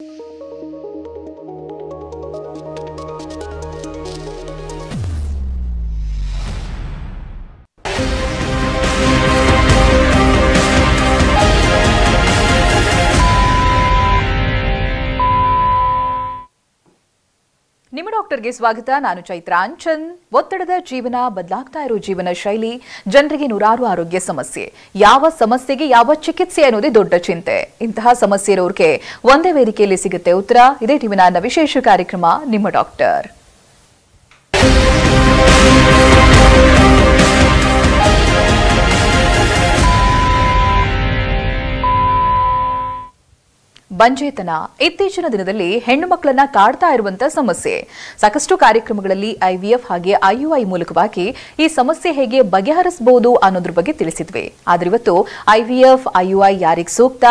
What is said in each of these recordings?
ನಿಮ್ಮ ಡಾಕ್ಟರ್ಗೆ ಸ್ವಾಗತ. ನಾನು ಚೈತ್ರಾಂಚನ್. ಒತ್ತಡದ ಜೀವನ, ಬದಲಾಗ್ತಾ ಇರೋ ಜೀವನ ಶೈಲಿ, ಜನರಿಗೆ ನೂರಾರು ಆರೋಗ್ಯ ಸಮಸ್ಯೆ. ಯಾವ ಸಮಸ್ಯೆಗೆ ಯಾವ ಚಿಕಿತ್ಸೆ ಅನ್ನೋದೇ ದೊಡ್ಡ ಚಿಂತೆ. ಇಂತಹ ಸಮಸ್ಯೆ ಇರೋರಿಗೆ ಒಂದೇ ವೇದಿಕೆಯಲ್ಲಿ ಸಿಗುತ್ತೆ ಉತ್ತರ. ಇದೇ ಟಿವಿನ ವಿಶೇಷ ಕಾರ್ಯಕ್ರಮ ನಿಮ್ಮ ಡಾಕ್ಟರ್. ಬಂಜೇತನ ಇತ್ತೀಚಿನ ದಿನದಲ್ಲಿ ಹೆಣ್ಣು ಮಕ್ಕಳನ್ನ ಕಾಡ್ತಾ ಇರುವಂತಹ ಸಮಸ್ಯೆ. ಸಾಕಷ್ಟು ಕಾರ್ಯಕ್ರಮಗಳಲ್ಲಿ ಐವಿಎಫ್ ಹಾಗೆ ಐಯುಐ ಮೂಲಕವಾಗಿ ಈ ಸಮಸ್ಯೆ ಹೇಗೆ ಬಗೆಹರಿಸಬಹುದು ಅನ್ನೋದ್ರ ಬಗ್ಗೆ ತಿಳಿಸಿದ್ವಿ. ಆದ್ರೆ ಇವತ್ತು ಐವಿಎಫ್ ಐಯುಐ ಯಾರಿಗೆ ಸೂಕ್ತ,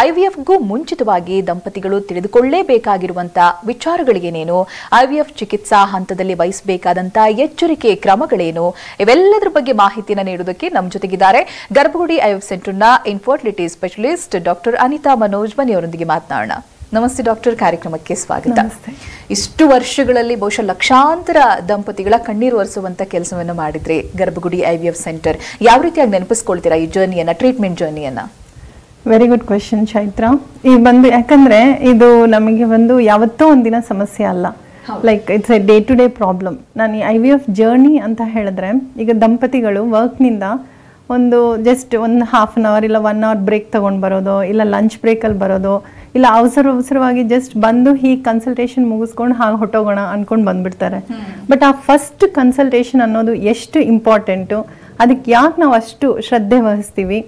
ಐವಿಎಫ್ಗೂ ಮುಂಚಿತವಾಗಿ ದಂಪತಿಗಳು ತಿಳಿದುಕೊಳ್ಳಲೇಬೇಕಾಗಿರುವಂತಹ ವಿಚಾರಗಳಿಗೇನೇನು, ಐವಿಎಫ್ ಚಿಕಿತ್ಸಾ ಹಂತದಲ್ಲಿ ವಹಿಸಬೇಕಾದಂತಹ ಎಚ್ಚರಿಕೆ ಕ್ರಮಗಳೇನು, ಇವೆಲ್ಲದರ ಬಗ್ಗೆ ಮಾಹಿತಿಯನ್ನು ನೀಡುವುದಕ್ಕೆ ನಮ್ಮ ಜೊತೆಗಿದ್ದಾರೆ ಗರ್ಭಗುಡಿ ಐವಿಎಫ್ ಸೆಂಟರ್ನ infertility specialist doctor Anitha Manoj ಬನ್ನಿ ಅವರೊಂದಿಗೆ ಮಾತನಾಡೋಣ. ನಮಸ್ತೆ ಡಾಕ್ಟರ್, ಕಾರ್ಯಕ್ರಮಕ್ಕೆ ಸ್ವಾಗತ. ಇಷ್ಟು ವರ್ಷಗಳಲ್ಲಿ ಬಹುಶಃ ಲಕ್ಷಾಂತರ ದಂಪತಿಗಳ ಕಣ್ಣೀರು ಒರೆಸುವಂತ ಕೆಲಸವನ್ನು ಮಾಡಿದ್ರಿ ಗರ್ಭಗುಡಿ ಐವಿಎಫ್ ಸೆಂಟರ್. ಯಾವ ರೀತಿಯಾಗಿ ನೆನಪಿಸ್ಕೊಳ್ತೀರಾ ಈ ಜರ್ನಿಯನ್ನ, ಟ್ರೀಟ್ಮೆಂಟ್ ಜರ್ನಿಯನ್ನ? Very good question Chaitra. ಯಾಕಂದ್ರೆ ಇದು ನಮಗೆ ಯಾವತ್ತೋ ಒಂದಿನ ಸಮಸ್ಯೆ ಅಲ್ಲ. Like it's a day to day problem. ನಾನು ಈ ಐವಿಎಫ್ ಜರ್ನಿ ಅಂತ ಹೇಳಿದ್ರೆ, ಈಗ ದಂಪತಿಗಳು ವರ್ಕ್ನಿಂದ ಜಸ್ಟ್ ಒಂದು ಹಾಫ್ ಅನ್ ಅವರ್ ಇಲ್ಲ 1 ಅವರ್ ಬ್ರೇಕ್ ತೊಗೊಂಡು ಬರೋದು, ಇಲ್ಲ ಲಂಚ್ ಬ್ರೇಕಲ್ಲಿ ಬರೋದು, ಇಲ್ಲ ಅವಸರವಾಗಿ ಜಸ್ಟ್ ಬಂದು ಹೀಗೆ ಕನ್ಸಲ್ಟೇಷನ್ ಮುಗಿಸ್ಕೊಂಡು ಹಾಗೆ ಹೊಟ್ಟೋಗೋಣ ಅಂದ್ಕೊಂಡು ಬಂದ್ಬಿಡ್ತಾರೆ. ಬಟ್ ಆ ಫಸ್ಟ್ ಕನ್ಸಲ್ಟೇಷನ್ ಅನ್ನೋದು ಎಷ್ಟು ಇಂಪಾರ್ಟೆಂಟು, ಅದಕ್ಕೆ ಯಾಕೆ ನಾವು ಅಷ್ಟು ಶ್ರದ್ಧೆ ವಹಿಸ್ತೀವಿ,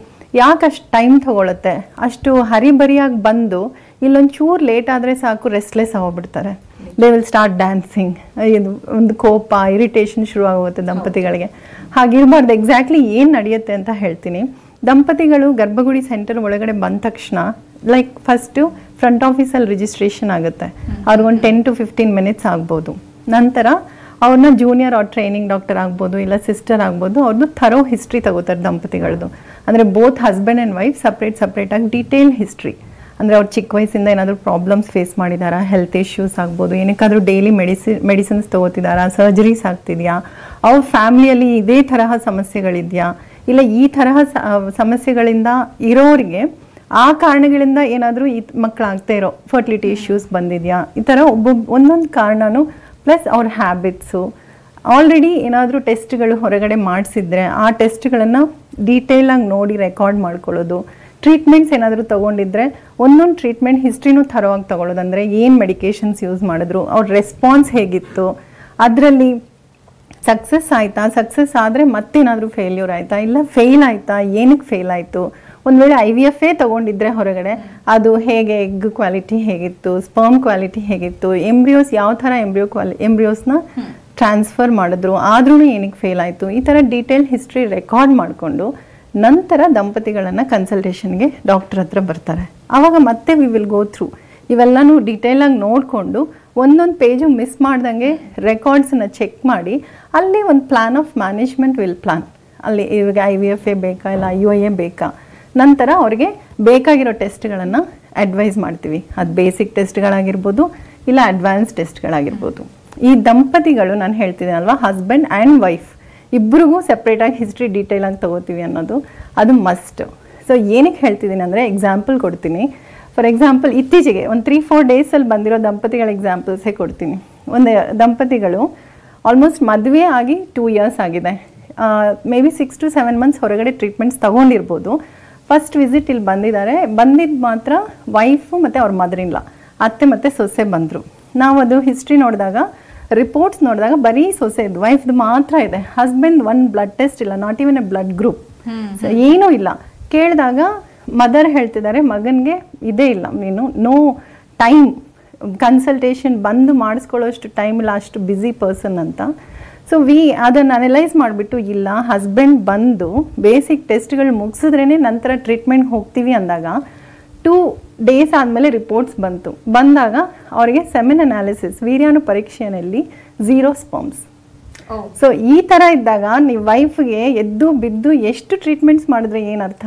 ಯಾಕೆ ಅಷ್ಟು ಟೈಮ್ ತೊಗೊಳುತ್ತೆ, ಅಷ್ಟು ಹರಿಬರಿಯಾಗಿ ಬಂದು ಇಲ್ಲೊಂಚೂರು ಲೇಟ್ ಆದರೆ ಸಾಕು ರೆಸ್ಟ್ಲೆಸ್ ಆಗೋಗ್ಬಿಡ್ತಾರೆ. They will start dancing. ಇದು ಒಂದು ಕೋಪ, ಇರಿಟೇಷನ್ ಶುರು ಆಗುತ್ತೆ ದಂಪತಿಗಳಿಗೆ. ಹಾಗಿರಬಾರ್ದು. ಎಕ್ಸಾಕ್ಟ್ಲಿ ಏನು ನಡೆಯುತ್ತೆ ಅಂತ ಹೇಳ್ತೀನಿ. ದಂಪತಿಗಳು ಗರ್ಭಗುಡಿ ಸೆಂಟರ್ ಒಳಗಡೆ ಬಂದ ತಕ್ಷಣ ಲೈಕ್ ಫಸ್ಟು ಫ್ರಂಟ್ ಆಫೀಸಲ್ಲಿ ರಿಜಿಸ್ಟ್ರೇಷನ್ ಆಗುತ್ತೆ. ಅವ್ರಿಗೊಂದು 10 to 15 ಮಿನಿಟ್ಸ್ ಆಗ್ಬೋದು. ನಂತರ ಅವ್ರನ್ನ ಜೂನಿಯರ್ ಆರ್ ಟ್ರೈನಿಂಗ್ ಡಾಕ್ಟರ್ ಆಗ್ಬೋದು, ಇಲ್ಲ ಸಿಸ್ಟರ್ ಆಗ್ಬೋದು, ಅವ್ರದ್ದು ಥರೋ ಹಿಸ್ಟ್ರಿ ತಗೋತಾರೆ ದಂಪತಿಗಳದ್ದು. ಅಂದರೆ ಬೋತ್ ಹಸ್ಬೆಂಡ್ ಆ್ಯಂಡ್ ವೈಫ್ ಸಪ್ರೇಟಾಗಿ ಡೀಟೇಲ್ ಹಿಸ್ಟ್ರಿ. ಅಂದರೆ ಅವ್ರು ಚಿಕ್ಕ ವಯಸ್ಸಿಂದ ಏನಾದರೂ ಪ್ರಾಬ್ಲಮ್ಸ್ ಫೇಸ್ ಮಾಡಿದಾರಾ, ಹೆಲ್ತ್ ಇಶ್ಯೂಸ್ ಆಗ್ಬೋದು, ಏನಕ್ಕಾದರೂ ಡೈಲಿ ಮೆಡಿಸಿನ್ಸ್ ತೊಗೋತಿದ್ದಾರಾ, ಸರ್ಜರೀಸ್ ಆಗ್ತಿದೆಯಾ, ಅವ್ರ ಫ್ಯಾಮಿಲಿಯಲ್ಲಿ ಇದೇ ತರಹ ಸಮಸ್ಯೆಗಳಿದೆಯಾ, ಇಲ್ಲ ಈ ತರಹ ಸಮಸ್ಯೆಗಳಿಂದ ಇರೋರಿಗೆ ಆ ಕಾರಣಗಳಿಂದ ಏನಾದರೂ ಈ ಮಕ್ಕಳಾಗ್ತಾ ಇರೋ ಫರ್ಟಿಲಿಟಿ ಇಶ್ಯೂಸ್ ಬಂದಿದೆಯಾ, ಈ ಥರ ಒಂದೊಂದು ಕಾರಣನೂ, ಪ್ಲಸ್ ಅವ್ರ ಹ್ಯಾಬಿಟ್ಸು, ಆಲ್ರೆಡಿ ಏನಾದರೂ ಟೆಸ್ಟ್ಗಳು ಹೊರಗಡೆ ಮಾಡಿಸಿದ್ರೆ ಆ ಟೆಸ್ಟ್ಗಳನ್ನು ಡೀಟೇಲಾಗಿ ನೋಡಿ ರೆಕಾರ್ಡ್ ಮಾಡ್ಕೊಳ್ಳೋದು, ಟ್ರೀಟ್ಮೆಂಟ್ಸ್ ಏನಾದರೂ ತೊಗೊಂಡಿದ್ರೆ ಒಂದೊಂದು ಟ್ರೀಟ್ಮೆಂಟ್ ಹಿಸ್ಟ್ರಿನೂ ಥರವಾಗಿ ತೊಗೊಳ್ಳೋದು. ಅಂದರೆ ಏನು ಮೆಡಿಕೇಷನ್ಸ್ ಯೂಸ್ ಮಾಡಿದ್ರು, ಅವ್ರ ರೆಸ್ಪಾನ್ಸ್ ಹೇಗಿತ್ತು, ಅದರಲ್ಲಿ ಸಕ್ಸಸ್ ಆಯಿತಾ, ಸಕ್ಸಸ್ ಆದರೆ ಮತ್ತೇನಾದರೂ ಫೇಲ್ಯೂರ್ ಆಯಿತಾ, ಇಲ್ಲ ಫೇಲ್ ಆಯಿತಾ, ಏನಕ್ಕೆ ಫೇಲ್ ಆಯಿತು, ಒಂದು ವೇಳೆ IVF ತೊಗೊಂಡಿದ್ರೆ ಹೊರಗಡೆ ಅದು ಹೇಗೆ, ಎಗ್ ಕ್ವಾಲಿಟಿ ಹೇಗಿತ್ತು, ಸ್ಪರ್ಮ್ ಕ್ವಾಲಿಟಿ ಹೇಗಿತ್ತು, ಎಂಬ್ರಿಯೋಸ್ ಯಾವ ಥರ ಎಂಬ್ರಿಯೋಸ್ನ ಟ್ರಾನ್ಸ್ಫರ್ ಮಾಡಿದ್ರು, ಆದ್ರೂ ಏನಕ್ಕೆ ಫೇಲ್ ಆಯಿತು, ಈ ಥರ ಡೀಟೇಲ್ ಹಿಸ್ಟ್ರಿ ರೆಕಾರ್ಡ್ ಮಾಡಿಕೊಂಡು ನಂತರ ದಂಪತಿಗಳನ್ನು ಕನ್ಸಲ್ಟೇಷನ್ಗೆ ಡಾಕ್ಟರ್ ಹತ್ರ ಬರ್ತಾರೆ. ಆವಾಗ ಮತ್ತೆ ವಿ ವಿಲ್ ಗೋ ಥ್ರೂ ಇವೆಲ್ಲನೂ ಡೀಟೇಲಾಗಿ ನೋಡಿಕೊಂಡು ಒಂದೊಂದು ಪೇಜು ಮಿಸ್ ಮಾಡ್ದಂಗೆ ರೆಕಾರ್ಡ್ಸನ್ನ ಚೆಕ್ ಮಾಡಿ ಅಲ್ಲಿ ಒಂದು plan of management will plan. ಅಲ್ಲಿ ಇವಾಗ IVF ಬೇಕಾ ಇಲ್ಲ IUI ಬೇಕಾ, ನಂತರ ಅವ್ರಿಗೆ ಬೇಕಾಗಿರೋ ಟೆಸ್ಟ್ಗಳನ್ನು ಅಡ್ವೈಸ್ ಮಾಡ್ತೀವಿ. ಅದು ಬೇಸಿಕ್ ಟೆಸ್ಟ್ಗಳಾಗಿರ್ಬೋದು, ಇಲ್ಲ ಅಡ್ವಾನ್ಸ್ ಟೆಸ್ಟ್ಗಳಾಗಿರ್ಬೋದು. ಈ ದಂಪತಿಗಳು ನಾನು ಹೇಳ್ತಿದ್ದೀನಲ್ವ, ಹಸ್ಬೆಂಡ್ ಆ್ಯಂಡ್ ವೈಫ್ ಇಬ್ಬರಿಗೂ ಸಪ್ರೇಟಾಗಿ ಹಿಸ್ಟ್ರಿ ಡೀಟೇಲಾಗಿ ತೊಗೋತೀವಿ ಅನ್ನೋದು ಅದು ಮಸ್ಟ್. ಸೊ ಏನಕ್ಕೆ ಹೇಳ್ತಿದ್ದೀನಿ ಅಂದರೆ, ಎಕ್ಸಾಂಪಲ್ ಕೊಡ್ತೀನಿ. ಫಾರ್ ಎಕ್ಸಾಂಪಲ್ ಇತ್ತೀಚೆಗೆ ಒಂದು 3-4 ಡೇಸಲ್ಲಿ ಬಂದಿರೋ ದಂಪತಿಗಳ ಎಕ್ಸಾಂಪಲ್ಸೇ ಕೊಡ್ತೀನಿ. ಒಂದು ದಂಪತಿಗಳು ಆಲ್ಮೋಸ್ಟ್ ಮದುವೆ ಆಗಿ 2 years ಆಗಿದೆ. ಮೇ ಬಿ 6 to 7 months ಹೊರಗಡೆ ಟ್ರೀಟ್ಮೆಂಟ್ಸ್ ತೊಗೊಂಡಿರ್ಬೋದು. ಫಸ್ಟ್ ವಿಸಿಟ್ ಇಲ್ಲಿ ಬಂದಿದ್ದಾರೆ. ಬಂದಿದ್ದು ಮಾತ್ರ ವೈಫು ಮತ್ತು ಅವ್ರ ಮದರ್-ಇನ್ ಲಾ, ಅತ್ತೆ ಮತ್ತು ಸೊಸೆ ಬಂದರು. ನಾವು ಅದು ಹಿಸ್ಟ್ರಿ ನೋಡಿದಾಗ, ರಿಪೋರ್ಟ್ಸ್ ನೋಡಿದಾಗ ಬರೀ ಸೊಸೆದು, ವೈಫ್ದು ಮಾತ್ರ ಇದೆ. ಹಸ್ಬೆಂಡ್ ಒಂದು ಬ್ಲಡ್ ಟೆಸ್ಟ್ ಇಲ್ಲ, not even A blood group, ಏನೂ ಇಲ್ಲ. ಕೇಳಿದಾಗ ಮದರ್ ಹೇಳ್ತಿದ್ದಾರೆ, ಮಗನಿಗೆ ಇದೇ ಇಲ್ಲ, ನೀನು ನೋ ಟೈಮ್, ಕನ್ಸಲ್ಟೇಷನ್ ಬಂದು ಮಾಡಿಸ್ಕೊಳ್ಳೋಷ್ಟು ಟೈಮ್ ಇಲ್ಲ, ಅಷ್ಟು ಬ್ಯುಸಿ ಪರ್ಸನ್ ಅಂತ. ಸೊ ಅದನ್ನು ಅನಲೈಸ್ ಮಾಡಿಬಿಟ್ಟು, ಇಲ್ಲ ಹಸ್ಬೆಂಡ್ ಬಂದು ಬೇಸಿಕ್ ಟೆಸ್ಟ್ಗಳು ಮುಗಿಸಿದ್ರೇ ನಂತರ ಟ್ರೀಟ್ಮೆಂಟ್ ಹೋಗ್ತೀವಿ ಅಂದಾಗ 2 days ಆದಮೇಲೆ ರಿಪೋರ್ಟ್ಸ್ ಬಂದಾಗ ಅವರಿಗೆ ಸೆಮೆನ್ ಅನಾಲಿಸಿಸ್, ವೀರ್ಯಾಣು ಪರೀಕ್ಷೆಯಲ್ಲಿ 0 ಸ್ಪರ್ಮ್ಸ್. ಸೊ ಈ ಥರ ಇದ್ದಾಗ ನೀವು ವೈಫ್ಗೆ ಎದ್ದು ಬಿದ್ದು ಎಷ್ಟು ಟ್ರೀಟ್ಮೆಂಟ್ಸ್ ಮಾಡಿದ್ರೆ ಏನರ್ಥ,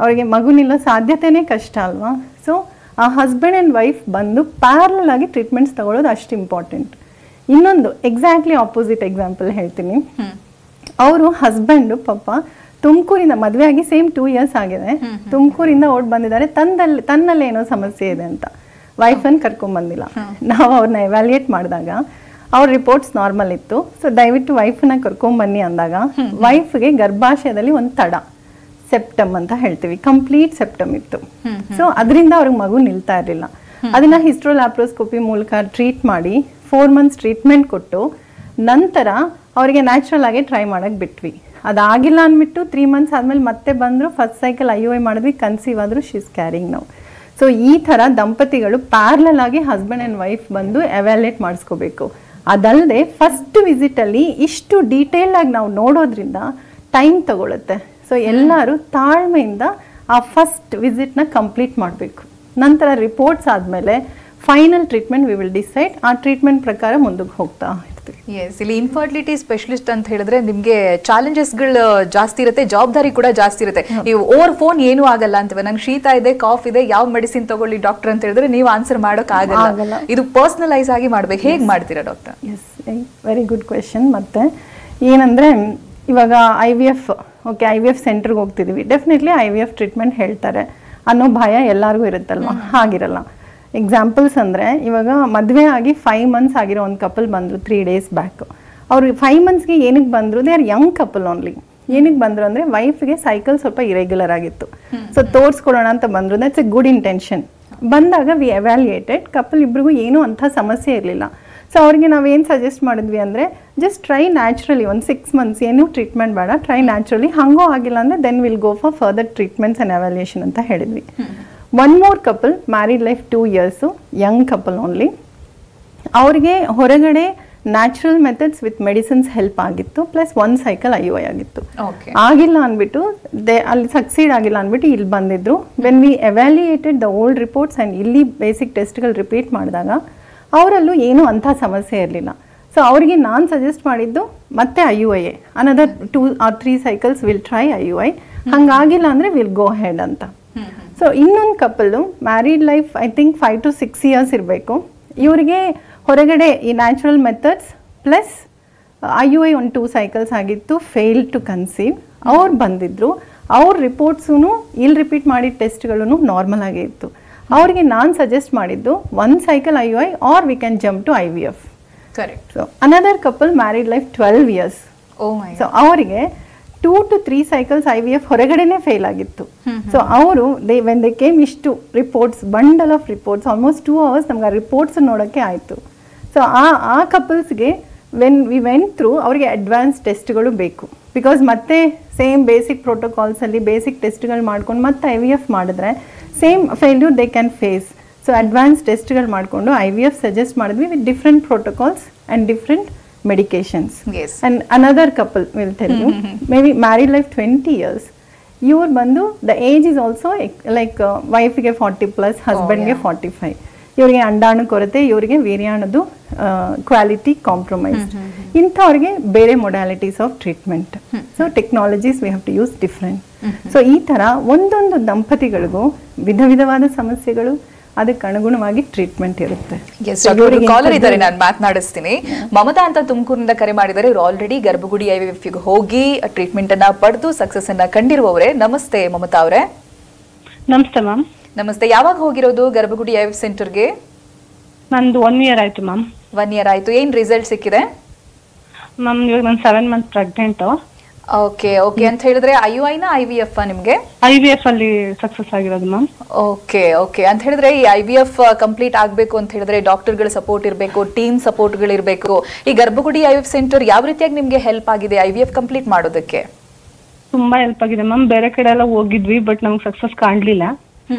ಅವರಿಗೆ ಮಗು ನಿಲ್ಲೋ ಸಾಧ್ಯತೆಯೇ ಕಷ್ಟ ಅಲ್ವಾ. ಸೊ ಆ ಹಸ್ಬೆಂಡ್ ಆ್ಯಂಡ್ ವೈಫ್ ಬಂದು ಪ್ಯಾರಲಲ್ ಆಗಿ ಟ್ರೀಟ್ಮೆಂಟ್ಸ್ ತಗೊಳ್ಳೋದು ಅಷ್ಟು ಇಂಪಾರ್ಟೆಂಟ್. ಇನ್ನೊಂದು ಎಕ್ಸಾಕ್ಟ್ಲಿ ಆಪೋಸಿಟ್ ಎಕ್ಸಾಂಪಲ್ ಹೇಳ್ತೀನಿ. ಅವರು ಹಸ್ಬೆಂಡು ಪಾಪ ತುಮಕೂರಿಂದ ಮದುವೆ ಆಗಿ ಸೇಮ್ 2 years ಆಗಿದೆ, ತುಮಕೂರಿಂದ ಓಡ್ ಬಂದಿದ್ದಾರೆ. ತನ್ನಲ್ಲಿ ಏನೋ ಸಮಸ್ಯೆ ಇದೆ ಅಂತ ವೈಫನ್ನು ಕರ್ಕೊಂಡ್ಬಂದಿಲ್ಲ. ನಾವು ಅವ್ರನ್ನ ಎವ್ಯಾಲ್ಯೂಯೇಟ್ ಮಾಡಿದಾಗ ಅವ್ರ ರಿಪೋರ್ಟ್ಸ್ ನಾರ್ಮಲ್ ಇತ್ತು. ಸೊ ದಯವಿಟ್ಟು ವೈಫನ್ನ ಕರ್ಕೊಂಡ್ಬನ್ನಿ ಅಂದಾಗ ವೈಫ್ಗೆ ಗರ್ಭಾಶಯದಲ್ಲಿ ಒಂದು ತಡ, ಸೆಪ್ಟಮ್ ಅಂತ ಹೇಳ್ತೀವಿ, ಕಂಪ್ಲೀಟ್ ಸೆಪ್ಟಮ್ ಇತ್ತು. ಸೊ ಅದರಿಂದ ಅವ್ರಿಗೆ ಮಗು ನಿಲ್ತಾ ಇರಲಿಲ್ಲ. ಅದನ್ನ ಹಿಸ್ಟ್ರೋಲ್ಯಾಪ್ರೋಸ್ಕೋಪಿ ಮೂಲಕ ಟ್ರೀಟ್ ಮಾಡಿ 4 months ಟ್ರೀಟ್ಮೆಂಟ್ ಕೊಟ್ಟು ನಂತರ ಅವರಿಗೆ ನ್ಯಾಚುರಲ್ ಆಗಿ ಟ್ರೈ ಮಾಡಕ್ಕೆ ಬಿಟ್ವಿ. ಅದಾಗಿಲ್ಲ ಅಂದ್ಬಿಟ್ಟು 3 months ಆದಮೇಲೆ ಮತ್ತೆ ಬಂದರು, ಫಸ್ಟ್ ಸೈಕಲ್ IUI ಮಾಡಿದ್ವಿ, ಕನ್ಸೀವ್ ಆದರೂ ಶೀಸ್ ಕ್ಯಾರಿಂಗ್ ನಾವು. ಸೊ ಈ ಥರ ದಂಪತಿಗಳು ಪ್ಯಾರಲಲ್ ಆಗಿ ಹಸ್ಬೆಂಡ್ ಆ್ಯಂಡ್ ವೈಫ್ ಬಂದು ಎವ್ಯಾಲ್ಯೂಯೇಟ್ ಮಾಡಿಸ್ಕೋಬೇಕು. ಅದಲ್ಲದೆ ಫಸ್ಟ್ ವಿಸಿಟಲ್ಲಿ ಇಷ್ಟು ಡೀಟೇಲ್ ಆಗಿ ನಾವು ನೋಡೋದ್ರಿಂದ ಟೈಮ್ ತಗೊಳುತ್ತೆ. ಸೊ ಎಲ್ಲರೂ ತಾಳ್ಮೆಯಿಂದ ಆ ಫಸ್ಟ್ ವಿಸಿಟ್ನ ಕಂಪ್ಲೀಟ್ ಮಾಡಬೇಕು. ನಂತರ ರಿಪೋರ್ಟ್ಸ್ ಆದಮೇಲೆ final treatment we will decide. ಆ ಟ್ರೀಟ್ಮೆಂಟ್ ಪ್ರಕಾರ ಮುಂದಕ್ಕೆ ಹೋಗ್ತಾ ಇರ್ತೀವಿ. ಎಸ್, ಇಲ್ಲಿ ಇನ್ಫರ್ಟಿಲಿಟಿ ಸ್ಪೆಷಲಿಸ್ಟ್ ಅಂತ ಹೇಳಿದ್ರೆ ನಿಮಗೆ ಚಾಲೆಂಜಸ್ಗಳು ಜಾಸ್ತಿ ಇರುತ್ತೆ, ಜವಾಬ್ದಾರಿ ಕೂಡ ಜಾಸ್ತಿ ಇರುತ್ತೆ. ನೀವು ಓವರ್ ಫೋನ್ ಏನೂ ಆಗಲ್ಲ ಅಂತೀವಿ, ನಂಗೆ ಶೀತ ಇದೆ, ಕಾಫ್ ಇದೆ, ಯಾವ ಮೆಡಿಸಿನ್ ತಗೊಳ್ಳಿ ಡಾಕ್ಟರ್ ಅಂತ ಹೇಳಿದ್ರೆ ನೀವು ಆನ್ಸರ್ ಮಾಡೋಕೆ ಆಗಲ್ಲ. ಇದು ಪರ್ಸನಲೈಸ್ ಆಗಿ ಮಾಡ್ಬೇಕು. ಹೇಗೆ ಮಾಡ್ತೀರಾ doctor? Yes, very good question. ಮತ್ತೆ ಏನಂದ್ರೆ ಇವಾಗ IVF IVF ಸೆಂಟರ್ಗೆ ಹೋಗ್ತಿದೀವಿ, ಡೆಫಿನೆಟ್ಲಿ IVF ಟ್ರೀಟ್ಮೆಂಟ್ ಹೇಳ್ತಾರೆ ಅನ್ನೋ ಭಯ ಎಲ್ಲರಿಗೂ ಇರುತ್ತಲ್ವಾ? ಹಾಗಿರಲ್ಲ. ಎಕ್ಸಾಂಪಲ್ಸ್ ಅಂದರೆ ಇವಾಗ ಮದುವೆ ಆಗಿ 5 months ಆಗಿರೋ ಒಂದು ಕಪಲ್ ಬಂದರು 3 days ಬ್ಯಾಕ್. ಅವರು 5 monthsಗೆ ಏನಕ್ಕೆ ಬಂದರು? They are Young couple only. ಏನಕ್ಕೆ ಬಂದರು ಅಂದರೆ ವೈಫ್ಗೆ ಸೈಕಲ್ ಸ್ವಲ್ಪ ಇರೆಗ್ಯುಲರ್ ಆಗಿತ್ತು, ಸೊ ತೋರಿಸ್ಕೊಡೋಣ ಅಂತ ಬಂದರು. That's A good intention. ಬಂದಾಗ ವಿ ಎವ್ಯಾಲ್ಯೂಯೇಟೆಡ್, ಕಪಲ್ ಇಬ್ರಿಗೂ ಏನೂ ಅಂಥ ಸಮಸ್ಯೆ ಇರಲಿಲ್ಲ. ಸೊ ಅವ್ರಿಗೆ ನಾವೇನು ಸಜೆಸ್ಟ್ ಮಾಡಿದ್ವಿ ಅಂದರೆ ಜಸ್ಟ್ ಟ್ರೈ ನ್ಯಾಚುರಲಿ ಒಂದು 6 months, ಏನೂ ಟ್ರೀಟ್ಮೆಂಟ್ ಬೇಡ, ಟ್ರೈ ನ್ಯಾಚುರಲಿ. ಹಂಗೋ ಆಗಿಲ್ಲ ಅಂದರೆ then will go for further treatments and evaluation ಅಂತ ಹೇಳಿದ್ವಿ. One more couple, married life 2 years, young couple only. ಅವ್ರಿಗೆ ಹೊರಗಡೆ natural methods with medicines help ಆಗಿತ್ತು, ಪ್ಲಸ್ 1 cycle IUI ಆಗಿತ್ತು. ಆಗಿಲ್ಲ ಅಂದ್ಬಿಟ್ಟು ಅಲ್ಲಿ ಸಕ್ಸೀಡ್ ಆಗಿಲ್ಲ ಅಂದ್ಬಿಟ್ಟು ಇಲ್ಲಿ ಬಂದಿದ್ರು. When we evaluated the old reports and ಇಲ್ಲಿ ಬೇಸಿಕ್ ಟೆಸ್ಟ್ಗಳು ರಿಪೀಟ್ ಮಾಡಿದಾಗ ಅವರಲ್ಲೂ ಏನೂ ಅಂಥ ಸಮಸ್ಯೆ ಇರಲಿಲ್ಲ. ಸೊ ಅವರಿಗೆ ನಾನು ಸಜೆಸ್ಟ್ ಮಾಡಿದ್ದು ಮತ್ತೆ IUI, another 2 or 3 cycles will try IUI. ಹಂಗಾಗಿಲ್ಲ ಅಂದರೆ ವಿಲ್ ಗೋ ಹೆಡ್ ಅಂತ. ಸೊ ಇನ್ನೊಂದು couple married life I think 5 to 6 years ಇರಬೇಕು. ಇವರಿಗೆ ಹೊರಗಡೆ ಈ ನ್ಯಾಚುರಲ್ ಮೆಥಡ್ಸ್ ಪ್ಲಸ್ IUI ಒಂದು 2 cycles ಆಗಿತ್ತು, ಫೇಲ್ ಟು ಕನ್ಸೀವ್. ಅವ್ರು ಬಂದಿದ್ರು, ಅವ್ರ ರಿಪೋರ್ಟ್ಸೂ ಇಲ್ಲಿ ರಿಪೀಟ್ ಮಾಡಿದ ಟೆಸ್ಟ್ಗಳೂ ನಾರ್ಮಲ್ ಆಗೇ ಇತ್ತು. ಅವರಿಗೆ ನಾನು ಸಜೆಸ್ಟ್ ಮಾಡಿದ್ದು 1 cycle IUI or we can jump to IVF. Correct. So another couple married life 12 years. So ಅವರಿಗೆ 2 to 3 cycles IVF ಹೊರಗಡೆನೇ ಫೇಲ್ ಆಗಿತ್ತು. ಸೊ ಅವರು ವೆನ್ ದೇ ಕೇಮ್ ಇಷ್ಟು reports, bundle of reports, almost 2 hours ನಮ್ಗೆ ಆ ರಿಪೋರ್ಟ್ಸ್ ನೋಡೋಕ್ಕೆ ಆಯಿತು. ಸೊ ಆ ಕಪಲ್ಸ್ಗೆ ವೆನ್ ವಿ ವೆಂಟ್ ಥ್ರೂ ಅವರಿಗೆ ಅಡ್ವಾನ್ಸ್ ಟೆಸ್ಟ್ಗಳು ಬೇಕು. ಬಿಕಾಸ್ ಮತ್ತೆ ಸೇಮ್ ಬೇಸಿಕ್ ಪ್ರೋಟೋಕಾಲ್ಸಲ್ಲಿ ಬೇಸಿಕ್ ಟೆಸ್ಟ್ಗಳು ಮಾಡ್ಕೊಂಡು ಮತ್ತೆ IVF ಮಾಡಿದ್ರೆ same failure they can face. So advance ಟೆಸ್ಟ್ಗಳು ಮಾಡಿಕೊಂಡು IVF ಸಜೆಸ್ಟ್ ಮಾಡಿದ್ವಿ with different protocols and different medications. Yes. And another couple will tell you, maybe married life 20 years. Your bandu, the age is also like wife ge 40 plus, husband ge 45. ಇವರಿಗೆ ಅಂಡಾಣು ಕೊರತೆ, ಇವರಿಗೆ ವೀರ್ಯಾಣುದು quality compromise. ಇಂಥವ್ರಿಗೆ ಬೇರೆ modalities of treatment. So technologies we have to use different. So ಈ ಥರ ಒಂದೊಂದು ದಂಪತಿಗಳಿಗೂ ವಿಧ ವಿಧವಾದ ಸಮಸ್ಯೆಗಳು, ಅದಕ್ಕೆ ಅನುಗುಣವಾಗಿ ಟ್ರೀಟ್ಮೆಂಟ್ ಇರುತ್ತೆ. ಕಾಲರ್ ಇದ್ದಾರೆ, ನಾನು ಮಾತನಾಡಿಸ್ತೀನಿ. ಮಮತಾ ಅಂತ ತುಮಕೂರಿನಿಂದ ಕರೆ ಮಾಡಿದ್ದಾರೆ. ಇವರು ಆಲ್ರೆಡಿ ಗರ್ಭಗುಡಿ IVF ಹೋಗಿ ಟ್ರೀಟ್ಮೆಂಟ್ ಅನ್ನ ಪಡೆದು ಸಕ್ಸಸ್ ಅನ್ನ ಕಂಡಿರುವವರೇ. ನಮಸ್ತೆ ಮಮತಾ ಅವರೇ. ನಮಸ್ತೆ ಮ್ಯಾಮ್. ನಮಸ್ತೆ. ಯಾವಾಗ ಹೋಗಿರೋದು ಗರ್ಭಗುಡಿ IVF ಸೆಂಟರ್ಗೆ? ನಂದು 1 year ಆಯ್ತು ಮ್ಯಾಮ್. 1 year ಆಯ್ತು. ಏನ್ ರಿಸಲ್ಟ್ ಸಿಕ್ಕಿದೆ ಮ್ಯಾಮ್? ಇವಾಗ ನಾನು 7 months ಪ್ರೆಗ್ನೆಂಟ್. Okay okay. ಅಂತ ಹೇಳಿದ್ರೆ IUI ನ IVF ನಿಮ್ಗೆ? IVF ಅಲ್ಲಿ ಸಕ್ಸಸ್ ಆಗಿರೋದು ಮ್ಯಾಮ್. Okay okay. ಅಂತ ಹೇಳಿದ್ರೆ ಈ IVF ಕಂಪ್ಲೀಟ್ ಆಗ್ಬೇಕು ಅಂತ ಹೇಳಿದ್ರೆ ಡಾಕ್ಟರ್ಗಳ ಸಪೋರ್ಟ್ ಇರಬೇಕು, ಟೀಮ್ ಸಪೋರ್ಟ್ಗಳು ಇರಬೇಕು. ಈ ಗರ್ಭಗುಡಿ IVF ಸೆಂಟರ್ ಯಾವ ರೀತಿಯಾಗಿ ನಿಮ್ಗೆ ಹೆಲ್ಪ್ ಆಗಿದೆ IVF ಕಂಪ್ಲೀಟ್ ಮಾಡೋದಕ್ಕೆ? ತುಂಬಾ ಹೆಲ್ಪ್ ಆಗಿದೆ ಮ್ಯಾಮ್. ಬೇರೆ ಕಡೆ ಎಲ್ಲ ಹೋಗಿದ್ವಿ, ಬಟ್ ನಮ್ಗೆ ಸಕ್ಸಸ್ ಕಾಣ್ಲಿಲ್ಲ.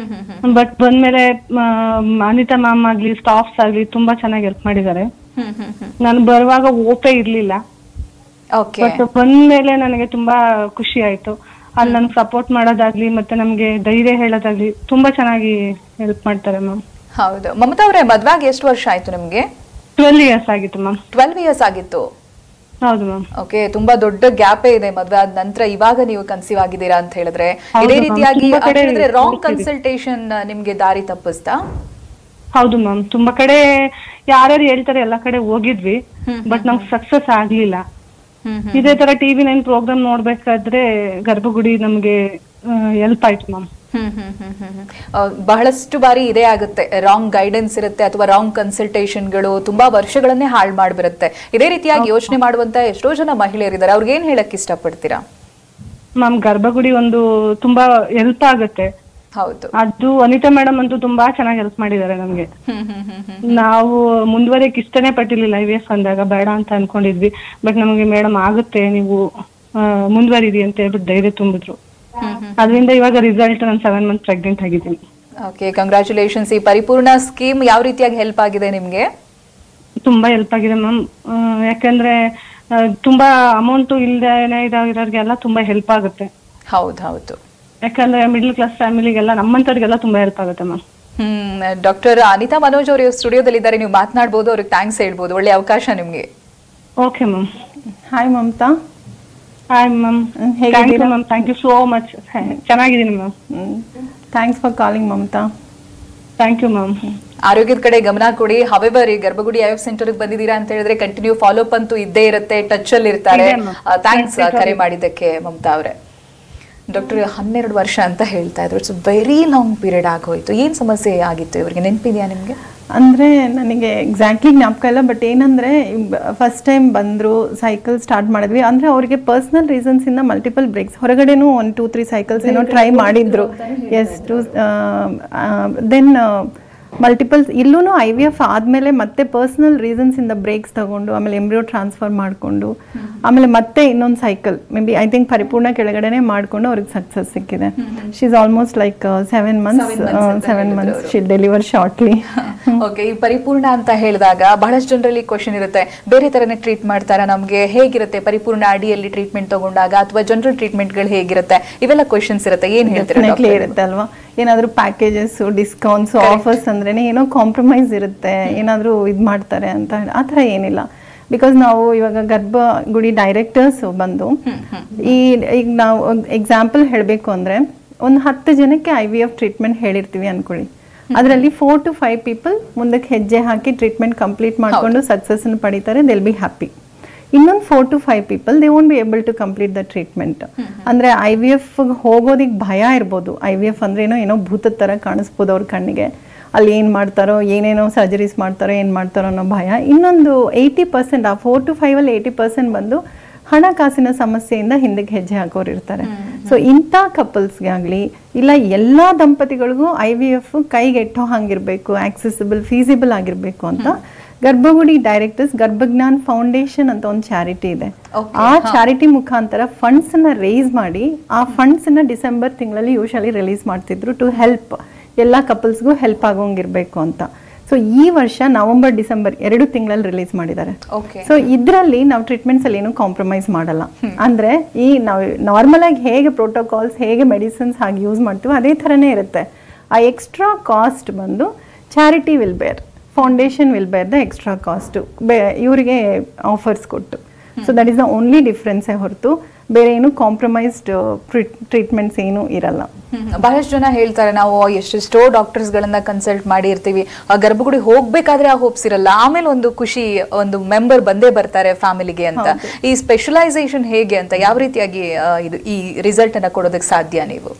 ಬಟ್ ಬಂದ್ಮೇಲೆ ಅನಿತಾ ಮ್ಯಾಮ್ ಆಗ್ಲಿ, ಸ್ಟಾಫ್ಸ್ ಆಗ್ಲಿ ತುಂಬಾ ಚೆನ್ನಾಗಿ ಹೆಲ್ಪ್ ಮಾಡಿದ್ದಾರೆ. ನಾನು ಬರುವಾಗ ಓಪೆ ಇರ್ಲಿಲ್ಲ, ಬಟ್ ಬಂದ್ಮೇಲೆ ನನಗೆ ತುಂಬಾ ಖುಷಿ ಆಯ್ತು. ಅಲ್ಲಿ ನನ್ಗೆ ಸಪೋರ್ಟ್ ಮಾಡೋದಾಗ್ಲಿ ಮತ್ತೆ ನಮ್ಗೆ ಧೈರ್ಯ ಹೇಳೋದಾಗ್ಲಿ ತುಂಬಾ ಚೆನ್ನಾಗಿ ಹೆಲ್ಪ್ ಮಾಡ್ತಾರೆ ಮ್ಯಾಮ್. ಹೌದು. ಮಮತಾ ಅವರೇ, ಮದ್ವೆಗೆ ಎಷ್ಟು ವರ್ಷ ಆಯ್ತು ನಿಮ್ಗೆ? 12 years ಆಗಿತ್ತು ಮ್ಯಾಮ್. 12 years ಆಗಿತ್ತು. ಹೌದು ಮ್ಯಾಮ್. ಓಕೆ, ತುಂಬಾ ದೊಡ್ಡ ಗ್ಯಾಪೇ ಇದೆ ಮದ್ವೆ ಆದ ನಂತರ ಇವಾಗ ನೀವು ಕನ್ಸೀವ್ ಆಗಿದ್ದೀರಾ ಅಂತ ಹೇಳಿದ್ರೆ. ಇದೇ ರೀತಿಯಾಗಿ ರಾಂಗ್ ಕನ್ಸಲ್ಟೇಷನ್ ನಿಮ್ಗೆ ದಾರಿ ತಪ್ಪಿಸ್ತಾ? ಹೌದು ಮ್ಯಾಮ್, ತುಂಬಾ ಕಡೆ ಯಾರ್ಯಾರು ಹೇಳ್ತಾರೆ ಎಲ್ಲಾ ಕಡೆ ಹೋಗಿದ್ವಿ, ಬಟ್ ನಮ್ಗೆ ಸಕ್ಸಸ್ ಆಗ್ಲಿಲ್ಲ. ಇದೇ ತರ TV9 ಪ್ರೋಗ್ರಾಮ್ ನೋಡ್ಬೇಕಾದ್ರೆ ಗರ್ಭಗುಡಿ ನಮ್ಗೆ ಹೆಲ್ಪ್ ಆಯ್ತು ಮ್ಯಾಮ್. ಬಹಳಷ್ಟು ಬಾರಿ ಇದೇ ಆಗುತ್ತೆ, ರಾಂಗ್ ಗೈಡೆನ್ಸ್ ಇರುತ್ತೆ ಅಥವಾ ರಾಂಗ್ ಕನ್ಸಲ್ಟೇಷನ್ಗಳು ತುಂಬಾ ವರ್ಷಗಳನ್ನೇ ಹಾಳು ಮಾಡ್ಬಿರುತ್ತೆ. ಇದೇ ರೀತಿಯಾಗಿ ಯೋಚನೆ ಮಾಡುವಂತ ಎಷ್ಟೋ ಜನ ಮಹಿಳೆಯರಿದ್ದಾರೆ, ಅವ್ರಿಗೆ ಏನ್ ಹೇಳಕ್ ಇಷ್ಟಪಡ್ತೀರಾ? ಮ್ಯಾಮ್, ಗರ್ಭಗುಡಿ ಒಂದು ತುಂಬಾ ಹೆಲ್ಪ್ ಆಗುತ್ತೆ. ಹೌದು, ಅದು ಅನಿತಾ ಮೇಡಮ್ ಅಂತೂ ತುಂಬಾ ಚೆನ್ನಾಗಿ ಹೆಲ್ಪ್ ಮಾಡಿದ್ದಾರೆ ನಮ್ಗೆ. ನಾವು ಮುಂದುವರಿಯಕ್ ಇಷ್ಟನೇ ಪಟ್ಟಿರ್ಲಿಲ್ಲ IVF ಅಂದಾಗ, ಬೇಡ ಅಂತ ಅನ್ಕೊಂಡಿದ್ವಿ. ಬಟ್ ನಮಗೆ ಮೇಡಮ್ ಆಗುತ್ತೆ, ನೀವು ಮುಂದುವರಿರಿ ಅಂತ ಹೇಳ್ಬಿಟ್ಟು ಧೈರ್ಯ ತುಂಬಿದ್ರು. ಅದರಿಂದ ಇವಾಗ ರಿಸಲ್ಟ್ ನಾನು 7 ಮಂತ್ ಪ್ರೆಗ್ನೆಂಟ್ ಆಗಿದ್ದೀನಿ. Okay, congratulations. ಈ ಪರಿಪೂರ್ಣ ಸ್ಕೀಮ್ ಯಾವ ರೀತಿಯಾಗಿ ಹೆಲ್ಪ್ ಆಗಿದೆ ನಿಮ್ಗೆ? ತುಂಬಾ ಹೆಲ್ಪ್ ಆಗಿದೆ ಮ್ಯಾಮ್. ಯಾಕಂದ್ರೆ ತುಂಬಾ ಅಮೌಂಟ್ ಇಲ್ದೇನೆ ಇರೋರಿಗೆಲ್ಲ ತುಂಬಾ ಹೆಲ್ಪ್ ಆಗುತ್ತೆ. ಹೌದು. ಯಾಕಂದ್ರೆ ಮಿಡ್ಲ್ ಕ್ಲಾಸ್ ಫ್ಯಾಮಿಲಿಗೆಲ್ಲ ನಮ್ಮಂತವ್ರಿಗೆಲ್ಲ ತುಂಬಾ ಹೆಲ್ಪ್ ಆಗುತ್ತೆ ಮ್ಯಾಮ್. ಡಾಕ್ಟರ್ ಅನಿತಾ ಮನೋಜ್ ಅವರು ಸ್ಟುಡಿಯೋದಲ್ಲಿ ಇದ್ದಾರೆ, ನೀವು ಮಾತನಾಡಬಹುದು, ಅವ್ರಿಗೆ ಥ್ಯಾಂಕ್ಸ್ ಹೇಳ್ಬೋದು. ಒಳ್ಳೆ ಅವಕಾಶ ನಿಮ್ಗೆ. Okay ma'am. Hi Mamatha. Hi ma'am. Thank you so much. ಚೆನ್ನಾಗಿದ್ದೀನಿ ma'am. Thanks for calling Mamatha. Thank you ma'am. ಆರೋಗ್ಯದ ಕಡೆ ಗಮನ ಕೊಡಿ. ಹವೆವರ್ ಈ ಗರ್ಭಗುಡಿ IVF ಸೆಂಟರ್ ಬಂದಿದ್ದೀರಾ ಅಂತ ಹೇಳಿದ್ರೆ ಕಂಟಿನ್ಯೂ ಫಾಲೋ ಅಪ್ ಅಂತೂ ಇದ್ದೇ ಇರುತ್ತೆ, ಟಚ್ ಅಲ್ಲಿ ಇರ್ತಾರೆ. ಥ್ಯಾಂಕ್ಸ್ ಕರೆ ಮಾಡಿದ್ದಕ್ಕೆ ಮಮತಾ ಅವರೇ. ಡಾಕ್ಟರ್ 12 ವರ್ಷ ಅಂತ ಹೇಳ್ತಾ ಇದ್ರು, ಇಟ್ಸ್ ವೆರಿ ಲಾಂಗ್ ಪೀರಿಯಡ್ ಆಗೋಯ್ತು. ಏನ್ ಸಮಸ್ಯೆ ಆಗಿತ್ತು ಇವರಿಗೆ, ನೆನಪಿದೆಯಾ ನಿಮ್ಗೆ? ಅಂದರೆ ನನಗೆ ಎಕ್ಸಾಕ್ಟ್ಲಿ ಜ್ಞಾಪಕ ಇಲ್ಲ, ಬಟ್ ಏನಂದರೆ ಫಸ್ಟ್ ಟೈಮ್ ಬಂದರು, ಸೈಕಲ್ ಸ್ಟಾರ್ಟ್ ಮಾಡಿದ್ವಿ. ಅಂದರೆ ಅವರಿಗೆ ಪರ್ಸ್ನಲ್ ರೀಸನ್ಸಿಂದ ಮಲ್ಟಿಪಲ್ ಬ್ರೇಕ್ಸ್, ಹೊರಗಡೆನೂ 1, 2, 3 ಸೈಕಲ್ಸ್ ಏನೋ ಟ್ರೈ ಮಾಡಿದ್ರು. ಎಸ್ ಟು ದೆನ್ ಮಲ್ಟಿಪಲ್ಸ್ ಇಲ್ಲೂ IVF ಆದಮೇಲೆ ಮತ್ತೆ ಪರ್ಸ್ನಲ್ ರೀಸನ್ಸಿಂದ ಬ್ರೇಕ್ಸ್ ತಗೊಂಡು ಆಮೇಲೆ ಎಂಬ್ರಿಯೋ ಟ್ರಾನ್ಸ್ಫರ್ ಮಾಡಿಕೊಂಡು ಆಮೇಲೆ ಮತ್ತೆ ಇನ್ನೊಂದು cycle may be I think ಪರಿಪೂರ್ಣ ಕೆಳಗಡೆನೆ ಮಾಡಿಕೊಂಡು ಅವ್ರಿಗೆ ಸಕ್ಸಸ್ ಸಿಕ್ಕಿದೆ. She is almost like 7 months she deliver shortly. Okay, ಈ ಪರಿಪೂರ್ಣ ಅಂತ ಹೇಳಿದಾಗ ಬಹಳಷ್ಟು ಜನರಲ್ಲಿ ಕ್ವಶನ್ ಇರುತ್ತೆ, ಬೇರೆ ತರನೇ ಟ್ರೀಟ್ ಮಾಡ್ತಾರಾ, ನಮಗೆ ಹೇಗಿರುತ್ತೆ ಪರಿಪೂರ್ಣ ಅಡಿಯಲ್ಲಿ ಟ್ರೀಟ್ಮೆಂಟ್ ತಗೊಂಡಾಗ, ಅಥವಾ ಜನರಲ್ ಟ್ರೀಟ್ಮೆಂಟ್ಗಳು ಹೇಗಿರುತ್ತೆ, ಇವೆಲ್ಲ ಕ್ವಶನ್ಸ್ ಇರುತ್ತೆ. ಏನ್ ಹೇಳ್ತೀರಾ? ಇರುತ್ತೆ ಅಲ್ವಾ, ಏನಾದರೂ ಪ್ಯಾಕೇಜಸ್, ಡಿಸ್ಕೌಂಟ್ಸ್, ಆಫರ್ಸ್ ಅಂದ್ರೆ ಏನೋ ಕಾಂಪ್ರಮೈಸ್ ಇರುತ್ತೆ, ಏನಾದರೂ ಇದು ಮಾಡ್ತಾರೆ ಅಂತ. ಆ ಥರ ಏನಿಲ್ಲ. ಬಿಕಾಸ್ ನಾವು ಇವಾಗ ಗರ್ಭಗುಡಿ ಡೈರೆಕ್ಟರ್ಸ್ ಬಂದು ಈಗ ನಾವು ಎಕ್ಸಾಂಪಲ್ ಹೇಳಬೇಕು ಅಂದರೆ ಒಂದು 10 ಜನಕ್ಕೆ IVF ಟ್ರೀಟ್ಮೆಂಟ್ ಹೇಳಿರ್ತೀವಿ ಅನ್ಕೊಳ್ಳಿ, ಅದರಲ್ಲಿ 4 to 5 ಪೀಪಲ್ ಮುಂದಕ್ಕೆ ಹೆಜ್ಜೆ ಹಾಕಿ ಟ್ರೀಟ್ಮೆಂಟ್ ಕಂಪ್ಲೀಟ್ ಮಾಡಿಕೊಂಡು ಸಕ್ಸಸ್ನ ಪಡಿತಾರೆ, ದೇ ವಿಲ್ ಬಿ ಹ್ಯಾಪಿ. ಇನ್ನೊಂದು 4 to 5 people they won't be able to complete the treatment. ಅಂದರೆ IVF ಹೋಗೋದಿಕ್ಕೆ ಭಯ ಇರ್ಬೋದು. IVF ಅಂದ್ರೆ ಏನೋ ಭೂತದ ಥರ ಕಾಣಿಸ್ಬೋದು ಅವ್ರ ಕಣ್ಣಿಗೆ, ಅಲ್ಲಿ ಏನು ಮಾಡ್ತಾರೋ, ಏನೇನೋ ಸರ್ಜರೀಸ್ ಮಾಡ್ತಾರೋ, ಏನು ಮಾಡ್ತಾರೋ ಅನ್ನೋ ಭಯ. ಇನ್ನೊಂದು 80%, ಆ 4 to 5 ಅಲ್ಲಿ 80% ಬಂದು ಹಣಕಾಸಿನ ಸಮಸ್ಯೆಯಿಂದ ಹಿಂದಕ್ಕೆ ಹೆಜ್ಜೆ ಹಾಕೋರು ಇರ್ತಾರೆ. ಸೊ ಇಂಥ ಕಪಲ್ಸ್ಗೆ ಆಗಲಿ ಇಲ್ಲ ಎಲ್ಲ ದಂಪತಿಗಳಿಗೂ IVF ಕೈಗೆಟ್ಟೋ ಹಂಗಿರಬೇಕು, ಆಕ್ಸೆಸಿಬಲ್, ಫೀಸಿಬಲ್ ಆಗಿರಬೇಕು ಅಂತ ಗರ್ಭಗುಡಿ ಡೈರೆಕ್ಟರ್ಸ್ ಗರ್ಭಜ್ಞಾನ್ ಫೌಂಡೇಶನ್ ಅಂತ ಒಂದು ಚಾರಿಟಿ ಇದೆ. ಆ ಚಾರಿಟಿ ಮುಖಾಂತರ ಫಂಡ್ಸನ್ನ ರೇಸ್ ಮಾಡಿ ಆ ಫಂಡ್ಸನ್ನ ಡಿಸೆಂಬರ್ ತಿಂಗಳಲ್ಲಿ ಯೂಶಲಿ ರಿಲೀಸ್ ಮಾಡ್ತಿದ್ರು ಟು ಹೆಲ್ಪ್ ಎಲ್ಲ ಕಪಲ್ಸ್ಗೂ ಹೆಲ್ಪ್ ಆಗೋಂಗಿರ್ಬೇಕು ಅಂತ. ಸೊ ಈ ವರ್ಷ ನವೆಂಬರ್ ಡಿಸೆಂಬರ್ 2 ತಿಂಗಳಲ್ಲಿ ರಿಲೀಸ್ ಮಾಡಿದ್ದಾರೆ. ಸೊ ಇದರಲ್ಲಿ ನಾವು ಟ್ರೀಟ್ಮೆಂಟ್ಸ್ ಅಲ್ಲಿ ಏನು ಕಾಂಪ್ರಮೈಸ್ ಮಾಡಲ್ಲ. ಅಂದ್ರೆ ಈ ನಾವು ನಾರ್ಮಲ್ ಆಗಿ ಹೇಗೆ ಪ್ರೋಟೋಕಾಲ್ಸ್, ಹೇಗೆ ಮೆಡಿಸಿನ್ಸ್ ಹಾಗೆ ಯೂಸ್ ಮಾಡ್ತೀವೋ ಅದೇ ಥರನೇ ಇರುತ್ತೆ. ಆ ಎಕ್ಸ್ಟ್ರಾ ಕಾಸ್ಟ್ ಬಂದು charity will bear, foundation will bear the extra cost ಇವರಿಗೆ ಆಫರ್ಸ್ ಕೊಟ್ಟು. So that is the only ಡಿಫ್ರೆನ್ಸೇ ಹೊರತು ಬೇರೆ ಏನು ಕಾಂಪ್ರಮೈಸ್ಡ್ ಟ್ರೀಟ್ಮೆಂಟ್ಸ್ ಏನು ಇರಲ್ಲ. ಬಹಳಷ್ಟು ಜನ ಹೇಳ್ತಾರೆ, ನಾವು ಎಷ್ಟೆಷ್ಟೋ ಡಾಕ್ಟರ್ಸ್ಗಳನ್ನ ಕನ್ಸಲ್ಟ್ ಮಾಡಿರ್ತೀವಿ, ಗರ್ಭಗುಡಿ ಹೋಗ್ಬೇಕಾದ್ರೆ ಆ ಹೋಪ್ಸ್ ಇರಲ್ಲ, ಆಮೇಲೆ ಒಂದು ಖುಷಿ, ಒಂದು ಮೆಂಬರ್ ಬಂದೇ ಬರ್ತಾರೆ ಫ್ಯಾಮಿಲಿಗೆ ಅಂತ. ಈ ಸ್ಪೆಷಲೈಸೇಷನ್ ಹೇಗೆ ಅಂತ, ಯಾವ ರೀತಿಯಾಗಿ ಇದು ಈ ರಿಸಲ್ಟ್ ಅನ್ನ ಕೊಡೋದಕ್ಕೆ ಸಾಧ್ಯ ನೀವು?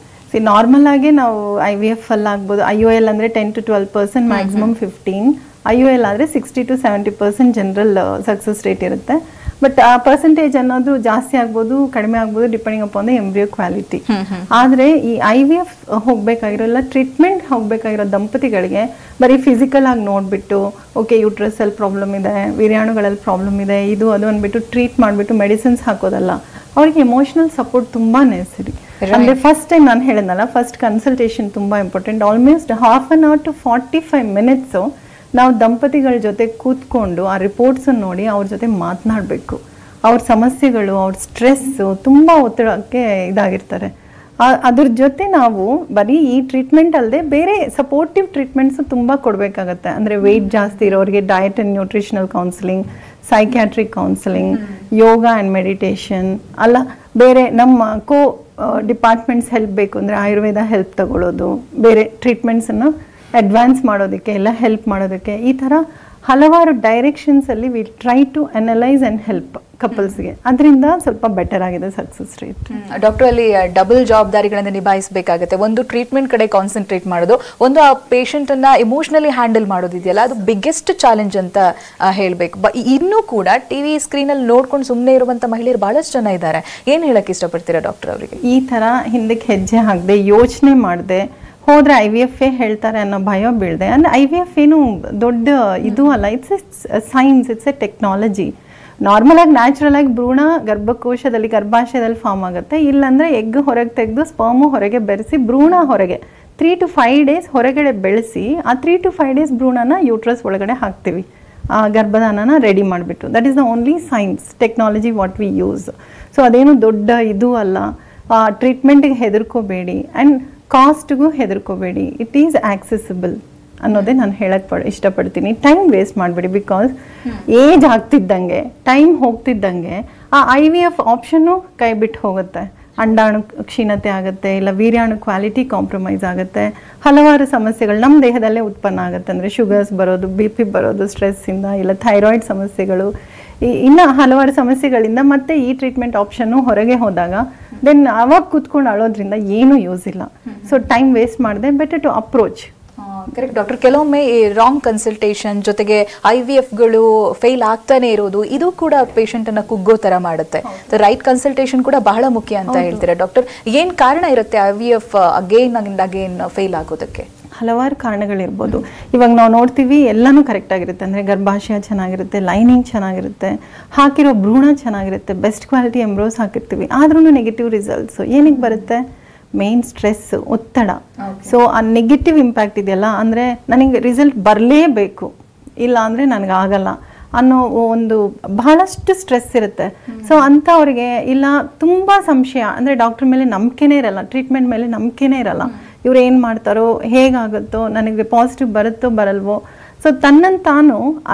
ನಾರ್ಮಲ್ ಆಗಿ ನಾವು IVF ಅಲ್ಲಿ ಆಗ್ಬೋದು, IOL ಅಂದ್ರೆ 10 to 12%, ಮ್ಯಾಕ್ಸಿಮಮ್ 15, IOL ಆದರೆ 60 to 70% ಜನರಲ್ ಸಕ್ಸಸ್ ರೇಟ್ ಇರುತ್ತೆ. ಬಟ್ ಆ ಪರ್ಸೆಂಟೇಜ್ ಅನ್ನೋದು ಜಾಸ್ತಿ ಆಗ್ಬೋದು, ಕಡಿಮೆ ಆಗ್ಬೋದು, depending upon the embryo quality. ಆದರೆ ಈ IVF ಹೋಗ್ಬೇಕಾಗಿರೋಲ್ಲ, ಟ್ರೀಟ್ಮೆಂಟ್ ಹೋಗ್ಬೇಕಾಗಿರೋ ದಂಪತಿಗಳಿಗೆ ಬರೀ ಫಿಸಿಕಲ್ ಆಗಿ ನೋಡ್ಬಿಟ್ಟು ಓಕೆ ಯೂಟ್ರಸ್ ಅಲ್ಲಿ ಪ್ರಾಬ್ಲಮ್ ಇದೆ, ವೀರ್ಯಾಣುಗಳಲ್ಲಿ ಪ್ರಾಬ್ಲಮ್ ಇದೆ, ಇದು ಅದು ಅಂದ್ಬಿಟ್ಟು ಟ್ರೀಟ್ ಮಾಡಿಬಿಟ್ಟು ಮೆಡಿಸಿನ್ಸ್ ಹಾಕೋದಲ್ಲ. ಅವ್ರಿಗೆ ಎಮೋಷನಲ್ ಸಪೋರ್ಟ್ ತುಂಬಾ ನೆಸರಿ. ಅಂದರೆ ಫಸ್ಟ್ ಟೈಮ್ ನಾನು ಹೇಳಿದ್ನಲ್ಲ, ಫಸ್ಟ್ ಕನ್ಸಲ್ಟೇಷನ್ ತುಂಬಾ important. Almost 1/2 an hour to 45 minutes ನಾವು ದಂಪತಿಗಳ ಜೊತೆ ಕೂತ್ಕೊಂಡು ಆ ರಿಪೋರ್ಟ್ಸನ್ನು ನೋಡಿ ಅವ್ರ ಜೊತೆ ಮಾತನಾಡಬೇಕು. ಅವ್ರ ಸಮಸ್ಯೆಗಳು, ಅವ್ರ ಸ್ಟ್ರೆಸ್ಸು, ತುಂಬ ಒತ್ತಡಕ್ಕೆ ಇದಾಗಿರ್ತಾರೆ. ಅದ್ರ ಜೊತೆ ನಾವು ಬರೀ ಈ ಟ್ರೀಟ್ಮೆಂಟ್ ಅಲ್ಲದೆ ಬೇರೆ ಸಪೋರ್ಟಿವ್ ಟ್ರೀಟ್ಮೆಂಟ್ಸು ತುಂಬ ಕೊಡಬೇಕಾಗತ್ತೆ. ಅಂದರೆ ವೆಯ್ಟ್ ಜಾಸ್ತಿ ಇರೋರಿಗೆ diet and nutritional counselling, psychiatric counselling, yoga and meditation, ಅಲ್ಲ ಬೇರೆ ನಮ್ಮ ಡಿಪಾರ್ಟ್ಮೆಂಟ್ಸ್ ಹೆಲ್ಪ್ ಬೇಕು ಅಂದರೆ ಆಯುರ್ವೇದ ಹೆಲ್ಪ್ ತಗೊಳ್ಳೋದು, ಬೇರೆ ಟ್ರೀಟ್ಮೆಂಟ್ಸನ್ನು ಅಡ್ವಾನ್ಸ್ ಮಾಡೋದಕ್ಕೆ ಎಲ್ಲ ಹೆಲ್ಪ್ ಮಾಡೋದಕ್ಕೆ, ಈ ಥರ ಹಲವಾರು ಡೈರೆಕ್ಷನ್ಸಲ್ಲಿ we try to analyse and help ಕಪಲ್ಸ್ಗೆ. ಅದರಿಂದ ಸ್ವಲ್ಪ ಬೆಟರ್ ಆಗಿದೆ ಸಕ್ಸಸ್ ರೇಟ್. ಡಾಕ್ಟರ್, ಅಲ್ಲಿ ಡಬಲ್ ಜವಾಬ್ದಾರಿಗಳನ್ನು ನಿಭಾಯಿಸಬೇಕಾಗುತ್ತೆ. ಒಂದು ಟ್ರೀಟ್ಮೆಂಟ್ ಕಡೆ ಕಾನ್ಸಂಟ್ರೇಟ್ ಮಾಡೋದು, ಒಂದು ಆ ಪೇಷಂಟ್ ಅನ್ನ ಇಮೋಷನಲಿ ಹ್ಯಾಂಡಲ್ ಮಾಡೋದಿದೆಯಲ್ಲ, ಅದು ಬಿಗ್ಗೆಸ್ಟ್ ಚಾಲೆಂಜ್ ಅಂತ ಹೇಳಬೇಕು. ಇನ್ನೂ ಕೂಡ ಟಿವಿ ಸ್ಕ್ರೀನ್ ಅಲ್ಲಿ ನೋಡ್ಕೊಂಡು ಸುಮ್ಮನೆ ಇರುವಂತ ಮಹಿಳೆಯರು ಬಹಳಷ್ಟು ಜನ ಇದ್ದಾರೆ. ಏನ್ ಹೇಳಕ್ ಇಷ್ಟಪಡ್ತೀರಾ ಡಾಕ್ಟರ್ ಅವರಿಗೆ? ಈ ತರ ಹಿಂದಕ್ಕೆ ಹೆಜ್ಜೆ ಹಾಕದೆ, ಯೋಚನೆ ಮಾಡದೆ ಹೋದ್ರೆ IVF ಹೇಳ್ತಾರೆ ಅನ್ನೋ ಭಯ ಬೀಳದೆ. ಅಂದರೆ IVF ಏನು ದೊಡ್ಡ ಇದು ಅಲ್ಲ, it's A science, it's A technology. Normal ಆಗಿ ನ್ಯಾಚುರಲ್ ಆಗಿ ಭ್ರೂಣ ಗರ್ಭಕೋಶದಲ್ಲಿ ಗರ್ಭಾಶಯದಲ್ಲಿ ಫಾರ್ಮ್ ಆಗುತ್ತೆ. ಇಲ್ಲಾಂದರೆ ಎಗ್ ಹೊರಗೆ ತೆಗೆದು ಸ್ಪರ್ಮು ಹೊರಗೆ ಬೆರೆಸಿ ಭ್ರೂಣ ಹೊರಗೆ 3 to 5 days ಹೊರಗಡೆ ಬೆಳೆಸಿ ಆ 3 to 5 days ಭ್ರೂಣನ ಯೂಟ್ರಸ್ ಒಳಗಡೆ ಹಾಕ್ತೀವಿ, ಆ ಗರ್ಭಧಾನನ ರೆಡಿ ಮಾಡಿಬಿಟ್ಟು. That is the only science technology what we use. So ಅದೇನು ದೊಡ್ಡ ಇದು ಅಲ್ಲ. ಟ್ರೀಟ್ಮೆಂಟಿಗೆ ಹೆದರ್ಕೋಬೇಡಿ ಆ್ಯಂಡ್ ಕಾಸ್ಟ್ಗೂ ಹೆದರ್ಕೋಬೇಡಿ. ಇಟ್ ಈಸ್ ಆಕ್ಸೆಸಿಬಲ್ ಅನ್ನೋದೇ ನಾನು ಹೇಳಕ್ಕೆ ಇಷ್ಟಪಡ್ತೀನಿ. ಟೈಮ್ ವೇಸ್ಟ್ ಮಾಡಬೇಡಿ. ಬಿಕಾಸ್ ಏಜ್ ಆಗ್ತಿದ್ದಂಗೆ, ಟೈಮ್ ಹೋಗ್ತಿದ್ದಂಗೆ ಆ IVF ಆಪ್ಷನ್ನು ಕೈ ಬಿಟ್ಟು ಹೋಗುತ್ತೆ. ಅಂಡಾಣು ಕ್ಷೀಣತೆ ಆಗುತ್ತೆ, ಇಲ್ಲ ವೀರ್ಯಾಣು ಕ್ವಾಲಿಟಿ ಕಾಂಪ್ರಮೈಸ್ ಆಗುತ್ತೆ, ಹಲವಾರು ಸಮಸ್ಯೆಗಳು ನಮ್ಮ ದೇಹದಲ್ಲೇ ಉತ್ಪನ್ನ ಆಗುತ್ತೆ. ಅಂದರೆ ಶುಗರ್ಸ್ ಬರೋದು, BP ಬರೋದು ಸ್ಟ್ರೆಸ್ಸಿಂದ, ಇಲ್ಲ ಥೈರಾಯ್ಡ್ ಸಮಸ್ಯೆಗಳು, ಇನ್ನು ಹಲವಾರು ಸಮಸ್ಯೆಗಳಿಂದ ಮತ್ತೆ ಈ ಟ್ರೀಟ್ಮೆಂಟ್ ಆಪ್ಷನ್ನು ಹೊರಗೆ ಹೋದಾಗ ದೆನ್ ಅವಾಗ ಕೂತ್ಕೊಂಡು ಅಳೋದ್ರಿಂದ ಏನೂ ಯೂಸ್ ಇಲ್ಲ. ಸೊ ಟೈಮ್ ವೇಸ್ಟ್ ಮಾಡದೆ better to approach. Correct doctor. ಕೆಲವೊಮ್ಮೆ ಈ ರಾಂಗ್ ಕನ್ಸಲ್ಟೇಷನ್ ಜೊತೆಗೆ IVFಗಳು ಫೇಲ್ ಆಗ್ತಾನೆ ಇರೋದು, ಇದು ಕೂಡ ಪೇಷಂಟ್ ಅನ್ನ ಕುಗ್ಗೋ ತರ ಮಾಡುತ್ತೆ. ರೈಟ್ ಕನ್ಸಲ್ಟೇಷನ್ ಕೂಡ ಬಹಳ ಮುಖ್ಯ ಅಂತ ಹೇಳ್ತೀರಾ ಡಾಕ್ಟರ್. ಏನ್ ಕಾರಣ ಇರುತ್ತೆ IVF again and again fail ಆಗೋದಕ್ಕೆ? ಹಲವಾರು ಕಾರಣಗಳಿರ್ಬೋದು. ಇವಾಗ ನಾವು ನೋಡ್ತೀವಿ ಎಲ್ಲನೂ ಕರೆಕ್ಟಾಗಿರುತ್ತೆ. ಅಂದರೆ ಗರ್ಭಾಶಯ ಚೆನ್ನಾಗಿರುತ್ತೆ, ಲೈನಿಂಗ್ ಚೆನ್ನಾಗಿರುತ್ತೆ, ಹಾಕಿರೋ ಭ್ರೂಣ ಚೆನ್ನಾಗಿರುತ್ತೆ, ಬೆಸ್ಟ್ ಕ್ವಾಲಿಟಿ ಎಂಬ್ರೋಸ್ ಹಾಕಿರ್ತೀವಿ, ಆದ್ರೂ ನೆಗೆಟಿವ್ ರಿಸಲ್ಟ್ಸು. ಏನಕ್ಕೆ ಬರುತ್ತೆ? ಮೇನ್ ಸ್ಟ್ರೆಸ್, ಒತ್ತಡ. ಸೊ ಆ ನೆಗೆಟಿವ್ ಇಂಪ್ಯಾಕ್ಟ್ ಇದೆಯಲ್ಲ, ಅಂದರೆ ನನಗೆ ರಿಸಲ್ಟ್ ಬರಲೇಬೇಕು, ಇಲ್ಲ ಅಂದರೆ ನನಗಾಗಲ್ಲ ಅನ್ನೋ ಒಂದು ಬಹಳಷ್ಟು ಸ್ಟ್ರೆಸ್ ಇರುತ್ತೆ. ಸೊ ಅಂಥವ್ರಿಗೆ ಇಲ್ಲ ತುಂಬ ಸಂಶಯ, ಅಂದರೆ ಡಾಕ್ಟ್ರ್ ಮೇಲೆ ನಂಬಿಕೆನೇ ಇರಲ್ಲ, ಟ್ರೀಟ್ಮೆಂಟ್ ಮೇಲೆ ನಂಬಿಕೆನೇ ಇರಲ್ಲ. ಇವ್ರು ಏನು ಮಾಡ್ತಾರೋ, ಹೇಗಾಗುತ್ತೋ, ನನಗೆ ಪಾಸಿಟಿವ್ ಬರುತ್ತೋ ಬರಲ್ವೋ. ಸೊ ತನ್ನನ್ನು ತಾನು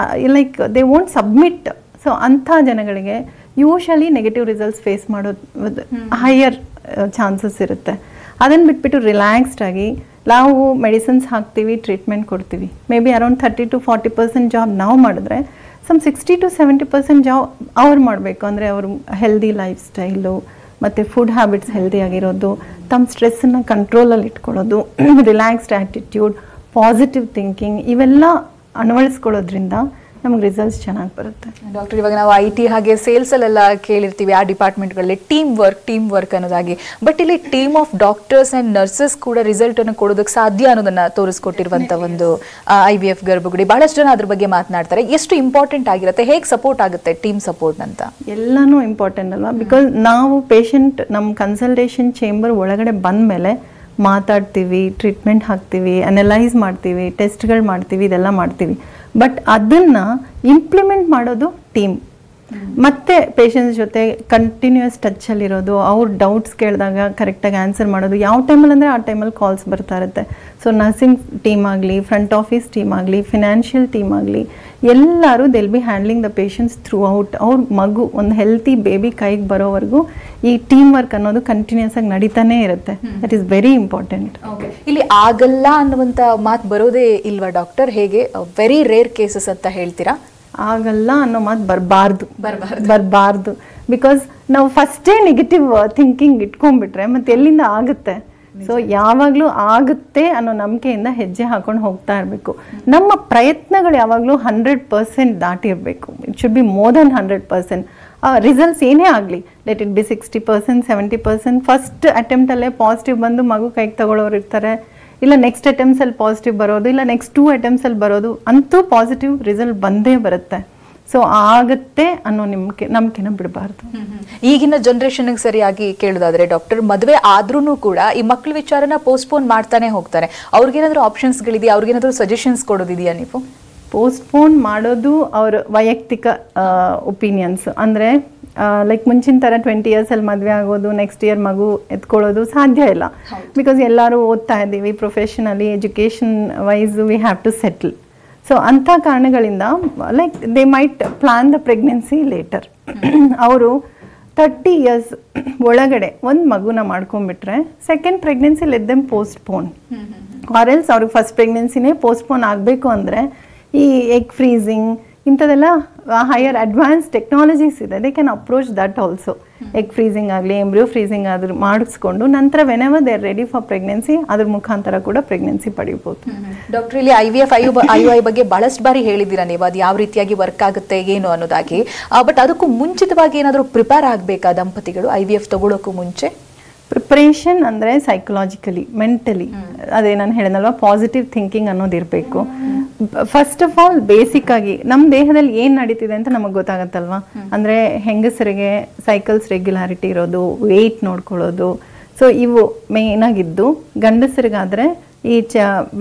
like they won't submit. So ಅಂಥ ಜನಗಳಿಗೆ ಯೂಶಲಿ ನೆಗೆಟಿವ್ ರಿಸಲ್ಟ್ಸ್ ಫೇಸ್ ಮಾಡೋದು ಹೈಯರ್ ಚಾನ್ಸಸ್ ಇರುತ್ತೆ. ಅದನ್ನು ಬಿಟ್ಬಿಟ್ಟು ರಿಲ್ಯಾಕ್ಸ್ಡ್ ಆಗಿ ನಾವು ಮೆಡಿಸಿನ್ಸ್ ಹಾಕ್ತೀವಿ, ಟ್ರೀಟ್ಮೆಂಟ್ ಕೊಡ್ತೀವಿ. May be around 30 to 40% job ನಾವು ಮಾಡಿದ್ರೆ ಸಮ್ 60 to 70% ಜಾಬ್ ಅವ್ರು ಮಾಡಬೇಕು. ಅಂದರೆ ಅವರು ಹೆಲ್ದಿ ಲೈಫ್ ಸ್ಟೈಲು ಮತ್ತು ಫುಡ್ ಹ್ಯಾಬಿಟ್ಸ್ ಹೆಲ್ದಿ ಆಗಿರೋದು, ತಮ್ಮ ಸ್ಟ್ರೆಸ್ಸನ್ನು ಕಂಟ್ರೋಲಲ್ಲಿ ಇಟ್ಕೊಳ್ಳೋದು, ರಿಲ್ಯಾಕ್ಸ್ಡ್ ಆ್ಯಟಿಟ್ಯೂಡ್, ಪಾಸಿಟಿವ್ ಥಿಂಕಿಂಗ್, ಇವೆಲ್ಲ ಅಳವಡಿಸ್ಕೊಳ್ಳೋದ್ರಿಂದ ನಮಗೆ ರಿಸಲ್ಟ್ಸ್ ಚೆನ್ನಾಗಿ ಬರುತ್ತೆ. ಡಾಕ್ಟರ್, ಇವಾಗ ನಾವು IT ಹಾಗೆ ಸೇಲ್ಸಲ್ಲೆಲ್ಲ ಕೇಳಿರ್ತೀವಿ, ಆ ಡಿಪಾರ್ಟ್ಮೆಂಟ್ಗಳಲ್ಲಿ ಟೀಮ್ ವರ್ಕ್ ಅನ್ನೋದಾಗಿ. ಬಟ್ ಇಲ್ಲಿ team of doctors and nurses ಕೂಡ ರಿಸಲ್ಟನ್ನು ಕೊಡೋದಕ್ಕೆ ಸಾಧ್ಯ ಅನ್ನೋದನ್ನು ತೋರಿಸ್ಕೊಟ್ಟಿರುವಂಥ ಒಂದು IVF ಗರ್ಭಗುಡಿ. ಬಹಳಷ್ಟು ಜನ ಅದ್ರ ಬಗ್ಗೆ ಮಾತನಾಡ್ತಾರೆ. ಎಷ್ಟು ಇಂಪಾರ್ಟೆಂಟ್ ಆಗಿರುತ್ತೆ, ಹೇಗೆ ಸಪೋರ್ಟ್ ಆಗುತ್ತೆ ಟೀಮ್ ಸಪೋರ್ಟ್ ಅಂತ? ಎಲ್ಲನೂ ಇಂಪಾರ್ಟೆಂಟ್ ಅಲ್ವಾ? ಬಿಕಾಸ್ ನಾವು ಪೇಷಂಟ್ ನಮ್ಮ ಕನ್ಸಲ್ಟೇಷನ್ ಚೇಂಬರ್ ಒಳಗಡೆ ಬಂದ ಮೇಲೆ ಮಾತಾಡ್ತೀವಿ, ಟ್ರೀಟ್ಮೆಂಟ್ ಹಾಕ್ತೀವಿ, ಅನಲೈಸ್ ಮಾಡ್ತೀವಿ, ಟೆಸ್ಟ್ಗಳು ಮಾಡ್ತೀವಿ, ಇದೆಲ್ಲ ಮಾಡ್ತೀವಿ. ಬಟ್ ಅದನ್ನು ಇಂಪ್ಲಿಮೆಂಟ್ ಮಾಡೋದು ಟೀಮ್. ಮತ್ತೆ ಪೇಷಂಟ್ಸ್ ಜೊತೆ ಕಂಟಿನ್ಯೂಸ್ ಟಚ್ಚಲ್ಲಿರೋದು, ಅವ್ರ ಡೌಟ್ಸ್ ಕೇಳಿದಾಗ ಕರೆಕ್ಟಾಗಿ ಆನ್ಸರ್ ಮಾಡೋದು. ಯಾವ ಟೈಮಲ್ಲಿ ಅಂದರೆ ಆ ಟೈಮಲ್ಲಿ ಕಾಲ್ಸ್ ಬರ್ತಾ ಇರುತ್ತೆ. ಸೊ ನರ್ಸಿಂಗ್ ಟೀಮ್ ಆಗಲಿ, ಫ್ರಂಟ್ ಆಫೀಸ್ ಟೀಮ್ ಆಗಲಿ, ಫಿನಾನ್ಷಿಯಲ್ ಟೀಮ್ ಆಗಲಿ, ಎಲ್ಲರೂ they'll be handling the patients throughout. ಅವ್ರ ಮಗು ಒಂದು ಹೆಲ್ತಿ ಬೇಬಿ ಕೈಗೆ ಬರೋವರೆಗೂ ಈ ಟೀಮ್ ವರ್ಕ್ ಅನ್ನೋದು ಕಂಟಿನ್ಯೂಸ್ ಆಗಿ ನಡೀತಾನೆ ಇರುತ್ತೆ. That is very important. ಇಲ್ಲಿ ಆಗಲ್ಲ ಅನ್ನುವಂಥ ಮಾತು ಬರೋದೇ ಇಲ್ವಾ ಡಾಕ್ಟರ್? ಹೇಗೆ ವೆರಿ ರೇರ್ ಕೇಸಸ್ ಅಂತ ಹೇಳ್ತೀರಾ? ಆಗಲ್ಲ ಅನ್ನೋ ಮಾತು ಬರಬಾರ್ದು. ಬಿಕಾಸ್ ನಾವು ಫಸ್ಟೇ ನೆಗೆಟಿವ್ ಥಿಂಕಿಂಗ್ ಇಟ್ಕೊಂಡ್ಬಿಟ್ರೆ ಮತ್ತೆ ಎಲ್ಲಿಂದ ಆಗುತ್ತೆ? ಸೊ ಯಾವಾಗಲೂ ಆಗುತ್ತೆ ಅನ್ನೋ ನಂಬಿಕೆಯಿಂದ ಹೆಜ್ಜೆ ಹಾಕೊಂಡು ಹೋಗ್ತಾ ಇರಬೇಕು. ನಮ್ಮ ಪ್ರಯತ್ನಗಳು ಯಾವಾಗಲೂ 100% ದಾಟಿರಬೇಕು. It should be more than 100%. Results ಏನೇ ಆಗಲಿ, ಲೆಟ್ ಇಟ್ ಬಿ 60%, 70%, ಫಸ್ಟ್ ಅಟೆಂಪ್ಟಲ್ಲೇ ಪಾಸಿಟಿವ್ ಬಂದು ಮಗು ಕೈಗೆ ತಗೊಳ್ಳೋರು ಇರ್ತಾರೆ, ಇಲ್ಲ ನೆಕ್ಸ್ಟ್ ಅಟೆಂಪ್ಟ್ಸಲ್ಲಿ ಪಾಸಿಟಿವ್ ಬರೋದು, ಇಲ್ಲ ನೆಕ್ಸ್ಟ್ 2 ಅಟೆಂಪ್ಟ್ಸಲ್ಲಿ ಬರೋದು, ಅಂತೂ ಪಾಸಿಟಿವ್ ರಿಸಲ್ಟ್ ಬಂದೇ ಬರುತ್ತೆ. ಸೊ ಆಗುತ್ತೆ ಅನ್ನೋ ನಂಬಿಕೆನ ಬಿಡಬಾರ್ದು. ಈಗಿನ ಜನರೇಷನ್ಗೆ ಸರಿಯಾಗಿ ಕೇಳೋದಾದ್ರೆ ಡಾಕ್ಟರ್, ಮದುವೆ ಆದ್ರೂ ಕೂಡ ಈ ಮಕ್ಕಳ ವಿಚಾರನ ಪೋಸ್ಟ್ಪೋನ್ ಮಾಡ್ತಾನೆ ಹೋಗ್ತಾರೆ. ಅವ್ರಿಗೇನಾದ್ರೂ ಆಪ್ಷನ್ಸ್ಗಳಿದೆಯಾ? ಅವ್ರಿಗೇನಾದ್ರೂ ಸಜೆಷನ್ಸ್ ಕೊಡೋದಿದೆಯಾ ನೀವು? ಪೋಸ್ಟ್ಪೋನ್ ಮಾಡೋದು ಅವ್ರ ವೈಯಕ್ತಿಕ ಒಪಿನಿಯನ್ಸ್. ಅಂದರೆ ಲೈಕ್ ಮುಂಚಿನ ಥರ 20 yearsಲ್ಲಿ ಮದುವೆ ಆಗೋದು, ನೆಕ್ಸ್ಟ್ ಇಯರ್ ಮಗು ಎತ್ಕೊಳ್ಳೋದು ಸಾಧ್ಯ ಇಲ್ಲ. ಬಿಕಾಸ್ ಎಲ್ಲರೂ ಓದ್ತಾ ಇದ್ದೀವಿ, professionally education wise we have to settle. So ಅಂಥ ಕಾರಣಗಳಿಂದ like they might plan the pregnancy later. ಅವರು 30 years ಒಳಗಡೆ ಒಂದು ಮಗುನ ಮಾಡ್ಕೊಂಡ್ಬಿಟ್ರೆ second pregnancy let them postpone. Or else ಅವ್ರಿಗೆ ಫಸ್ಟ್ ಪ್ರೆಗ್ನೆನ್ಸಿನೇ ಪೋಸ್ಟ್ಪೋನ್ ಆಗಬೇಕು ಅಂದರೆ ಈ ಎಗ್ ಫ್ರೀಸಿಂಗ್ ಇಂಥದ್ದೆಲ್ಲ ಹೈಯರ್ ಅಡ್ವಾನ್ಸ್ ಟೆಕ್ನಾಲಜೀಸ್ ಇದೆ. They can approach that also. Egg freezing ಆಗಲಿ ಎಂಬ್ರಿಯೋ ಫ್ರೀಸಿಂಗ್ ಆದ್ರೂ ಮಾಡಿಸ್ಕೊಂಡು ನಂತರ whenever they are ready for pregnancy ಅದ್ರ ಮುಖಾಂತರ ಕೂಡ ಪ್ರೆಗ್ನೆನ್ಸಿ ಪಡಿಬೋದು. ಡಾಕ್ಟರ್, ಇಲ್ಲಿ IVF IUI ಬಗ್ಗೆ ಬಹಳಷ್ಟು ಬಾರಿ ಹೇಳಿದ್ದೀರಾ ನೀವು, ಅದು ಯಾವ ರೀತಿಯಾಗಿ ವರ್ಕ್ ಆಗುತ್ತೆ ಏನು ಅನ್ನೋದಾಗಿ. ಬಟ್ ಅದಕ್ಕೂ ಮುಂಚಿತವಾಗಿ ಏನಾದರೂ ಪ್ರಿಪೇರ್ ಆಗಬೇಕಾ ದಂಪತಿಗಳು IVF ತಗೊಳ್ಳೋಕ್ಕೂ ಮುಂಚೆ? ಪ್ರಿಪ್ರೇಷನ್ ಅಂದರೆ ಸೈಕಲಾಜಿಕಲಿ ಮೆಂಟಲಿ ಅದೇ ನಾನು ಹೇಳಿದ್ನಲ್ವ ಪಾಸಿಟಿವ್ ಥಿಂಕಿಂಗ್ ಅನ್ನೋದು ಇರಬೇಕು. ಫಸ್ಟ್ ಆಫ್ ಆಲ್ ಬೇಸಿಕ್ ಆಗಿ ನಮ್ಮ ದೇಹದಲ್ಲಿ ಏನು ನಡೀತಿದೆ ಅಂತ ನಮಗೆ ಗೊತ್ತಾಗತ್ತಲ್ವ. ಅಂದರೆ ಹೆಂಗಸರಿಗೆ ಸೈಕಲ್ಸ್ ರೆಗ್ಯುಲಾರಿಟಿ ಇರೋದು, ವೆಯ್ಟ್ ನೋಡ್ಕೊಳ್ಳೋದು, ಸೊ ಇವು ಮೇಯ್ನ್ ಆಗಿದ್ದು. ಗಂಡಸರಿಗಾದರೆ ಈ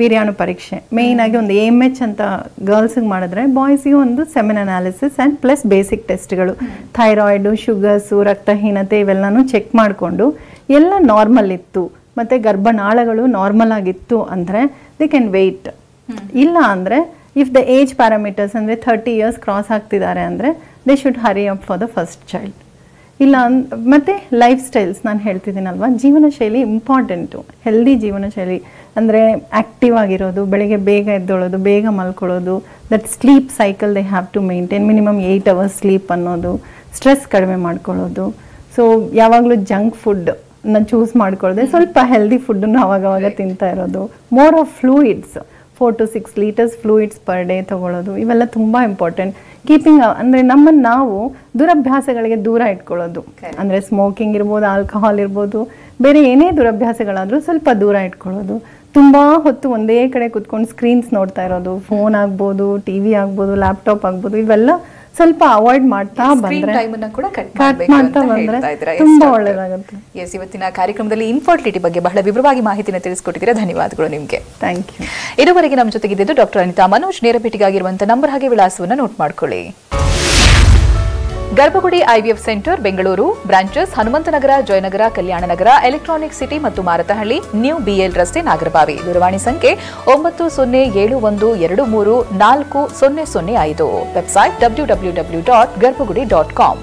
ವೀರ್ಯಾಣು ಪರೀಕ್ಷೆ ಮೇಯ್ನಾಗಿ ಒಂದು AMH ಅಂತ ಗರ್ಲ್ಸಿಗೆ ಮಾಡಿದ್ರೆ, ಬಾಯ್ಸಿಗೆ ಒಂದು semen analysis and plus basic ಟೆಸ್ಟ್ಗಳು, ಥೈರಾಯ್ಡು, ಶುಗರ್ಸು, ರಕ್ತಹೀನತೆ ಇವೆಲ್ಲನೂ ಚೆಕ್ ಮಾಡಿಕೊಂಡು ಎಲ್ಲ ನಾರ್ಮಲ್ ಇತ್ತು ಮತ್ತು ಗರ್ಭನಾಳಗಳು ನಾರ್ಮಲ್ ಆಗಿತ್ತು ಅಂದರೆ ದೇ ಕ್ಯಾನ್ ವೆಯ್ಟ್. ಇಲ್ಲ ಅಂದರೆ ಇಫ್ ದ ಏಜ್ ಪ್ಯಾರಾಮೀಟರ್ಸ್ ಅಂದರೆ 30 years ಕ್ರಾಸ್ ಆಗ್ತಿದ್ದಾರೆ ಅಂದರೆ they should hurry up for the first child. ಇಲ್ಲ ಮತ್ತು ಲೈಫ್ ಸ್ಟೈಲ್ಸ್ ನಾನು ಹೇಳ್ತಿದ್ದೀನಲ್ವ, ಜೀವನ ಶೈಲಿ ಇಂಪಾರ್ಟೆಂಟು. ಹೆಲ್ದಿ ಜೀವನ ಶೈಲಿ ಅಂದರೆ ಆ್ಯಕ್ಟಿವ್ ಆಗಿರೋದು, ಬೆಳಗ್ಗೆ ಬೇಗ ಎದ್ದೊಳೋದು, ಬೇಗ ಮಲ್ಕೊಳ್ಳೋದು, that sleep cycle they have to maintain, minimum 8 hours sleep ಅನ್ನೋದು, ಸ್ಟ್ರೆಸ್ ಕಡಿಮೆ ಮಾಡ್ಕೊಳ್ಳೋದು. ಸೊ ಯಾವಾಗಲೂ ಜಂಕ್ ಫುಡ್ ಚೂಸ್ ಮಾಡ್ಕೊಳ್ಳೋದೆ, ಸ್ವಲ್ಪ ಹೆಲ್ದಿ ಫುಡ್ಡನ್ನು ಅವಾಗವಾಗ ತಿಂತಾ ಇರೋದು, more of fluids 4 to 6 liters fluids per day ತೊಗೊಳ್ಳೋದು, ಇವೆಲ್ಲ ತುಂಬ ಇಂಪಾರ್ಟೆಂಟ್. ಕೀಪಿಂಗ್ ಅಂದರೆ ನಮ್ಮನ್ನು ನಾವು ದುರಭ್ಯಾಸಗಳಿಗೆ ದೂರ ಇಟ್ಕೊಳ್ಳೋದು, ಅಂದರೆ ಸ್ಮೋಕಿಂಗ್ ಇರ್ಬೋದು, ಆಲ್ಕಹಾಲ್ ಇರ್ಬೋದು, ಬೇರೆ ಏನೇ ದುರಭ್ಯಾಸಗಳಾದರೂ ಸ್ವಲ್ಪ ದೂರ ಇಟ್ಕೊಳ್ಳೋದು. ತುಂಬ ಹೊತ್ತು ಒಂದೇ ಕಡೆ ಕುತ್ಕೊಂಡು ಸ್ಕ್ರೀನ್ಸ್ ನೋಡ್ತಾ ಇರೋದು, ಫೋನ್ ಆಗ್ಬೋದು, TV ಆಗ್ಬೋದು, ಲ್ಯಾಪ್ಟಾಪ್ ಆಗ್ಬೋದು, ಇವೆಲ್ಲ ಸ್ವಲ್ಪ ಅವಾಯ್ಡ್ ಮಾಡ್ತಾ ಬಂದ್ರೆ ತುಂಬಾ ಒಳ್ಳೆಯದಾಗುತ್ತೆ. ಎಸ್, ಇವತ್ತಿನ ಕಾರ್ಯಕ್ರಮದಲ್ಲಿ ಇನ್ಫರ್ಟಿಲಿಟಿ ಬಗ್ಗೆ ಬಹಳ ವಿವರವಾಗಿ ಮಾಹಿತಿನ ತಿಳಿಸಿಕೊಟ್ಟಿದ್ದೀರಾ. ಧನ್ಯವಾದಗಳು ನಿಮಗೆ. Thank you. ಇದುವರೆಗೆ ನಮ್ಮ ಜೊತೆಗಿದ್ದು ಡಾಕ್ಟರ್ ಅನಿತಾ ಮನೋಜ್. ನೇರ ಭೇಟಿಗಾಗಿರುವಂತಹ ನಂಬರ್ ಹಾಗೆ ವಿಳಾಸವನ್ನು ನೋಟ್ ಮಾಡ್ಕೊಳ್ಳಿ. Garbhagudi IVF centre Bengaluru branches Hanumanthanagar, Jayanagar, Kalyananagar, Electronic City ಮತ್ತು ಮಾರತಹಳ್ಳಿ, ನ್ಯೂ BL ರಸ್ತೆ, ನಾಗರಬಾವಿ. ದೂರವಾಣಿ ಸಂಖ್ಯೆ 9071234005. Website www.garbhagudi.com.